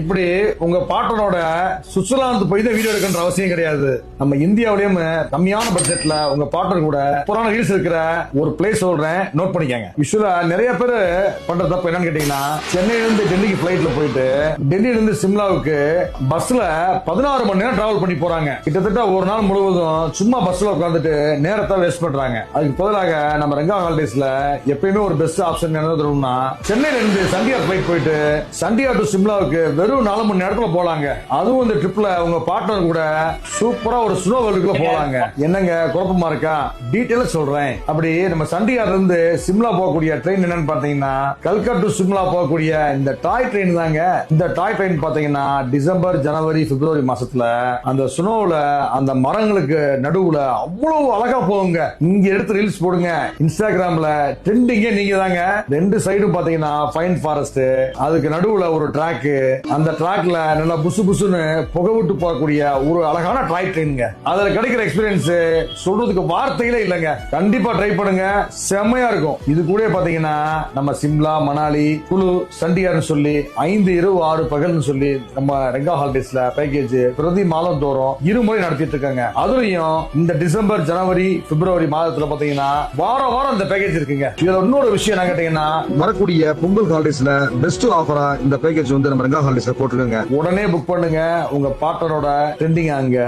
இப்படி உங்க பார்ட்னரோட சுவிட்சர்லாந்து போய் தான் வீடியோ எடுக்கின்ற அவசியம் கிடையாது. நம்ம இந்தியாவிலேயும் கம்மியான பட்ஜெட்ல உங்க பார்ட்னர் கூட புராண ரீல்ஸ் இருக்கிற ஒரு பிளேஸ் சொல்றேன், நோட் பண்ணிக்கங்க. விஷுவலா நிறைய பேர் பண்ற தப்பு என்னன்னு கேட்டீங்கன்னா, சென்னையில இருந்து டெல்லிக்கு பிளைட்ல போயிட்டு டெல்லியில இருந்து சிம்லாவுக்கு பஸ்ல 16 மணி நேரம் டிராவல் பண்ணி போறாங்க. கிட்டத்தட்ட ஒரு நாள் முழுவதும் சும்மா பஸ்ல உட்காந்துட்டு நேரத்தை வேஸ்ட் பண்றாங்க. அதுக்கு பதிலாக நம்ம ரெங்கா ஹாலிடேஸ்ல எப்பயுமே ஒரு பெஸ்ட் ஆப்ஷன் என்ன தரும்னா, சென்னையில இருந்து சண்டியா பிளைட் போயிட்டு சண்டியா டு சிம்லாவுக்கு வெறும் 4 மணி நேரத்துல போலாங்க. அதுவும் இந்த ட்ரிப்ல உங்க பார்ட்னர் கூட சூப்பரா ஒரு ஸ்னோ வேர்ல்டுக்குள்ள போலாங்க. என்னங்க குழப்பமா இருக்கா? டீடைலா சொல்றேன். அப்படி நம்ம சண்டியால இருந்து சிம்லா போகக்கூடிய ட்ரெயின் என்னன்னு பாத்தீங்கன்னா, கல்கா டு சிம்லா போகக்கூடிய இந்த டாய் ட்ரெயின் தாங்க. இந்த டாய் ட்ரெயின் பாத்தீங்கன்னா டிசம்பர், ஜனவரி, பிப்ரவரி மாசத்துல அந்த ஸ்னோல அந்த மரங்களுக்கு நடுவுல அவ்வளவு அழகா போகுங்க. இங்க எடுத்து ரீல்ஸ் போடுங்க, இன்ஸ்டாகிராம்ல ட்ரெண்டிங்கே நீங்க தாங்க. ரெண்டு சைடும் பாத்தீங்கன்னா ஃபைன் ஃபாரஸ்ட், அதுக்கு நடுவுல ஒரு ட்ராக், அந்த ட்ராக்ல நல்லா புசு புசுன்னு புகை விட்டு போகக்கூடிய ஒரு அழகான டாய் ட்ரெயினுங்க. அதுல கிடைக்கிற எக்ஸ்பீரியன்ஸ் சொல்றதுக்கு வார்த்தைகளே இல்லங்க. கண்டிப்பா ட்ரை பண்ணுங்க, செம்மையா இருக்கும். இது கூட பாத்தீங்கன்னா நம்ம சிம்லா, மணாலி, குழு, சண்டியார்னு சொல்லி 5 இரவு 6 பகல்னு சொல்லி நம்ம ரெங்கா ஹாலிடேஸ்ல பேக்கேஜ் பிரதி மாதம் தோறும் இருமுறை நடத்திட்டு இருக்காங்க. அதுலயும் இந்த டிசம்பர், ஜனவரி, பிப்ரவரி மாதத்துல பாத்தீங்கன்னா வாரம் வாரம் இந்த பேக்கேஜ் இருக்குங்க. இதுல இன்னொரு விஷயம் என்ன கேட்டீங்கன்னா, வரக்கூடிய பொங்கல் ஹாலிடேஸ்ல பெஸ்ட் ஆஃபரா இந்த பேக்கேஜ் வந்து நம்ம ரெங்கா ஹாலிடேஸ்ல போட்டுருங்க. உடனே புக் பண்ணுங்க, உங்க பார்ட்னரோட ட்ரெண்டிங் அங்க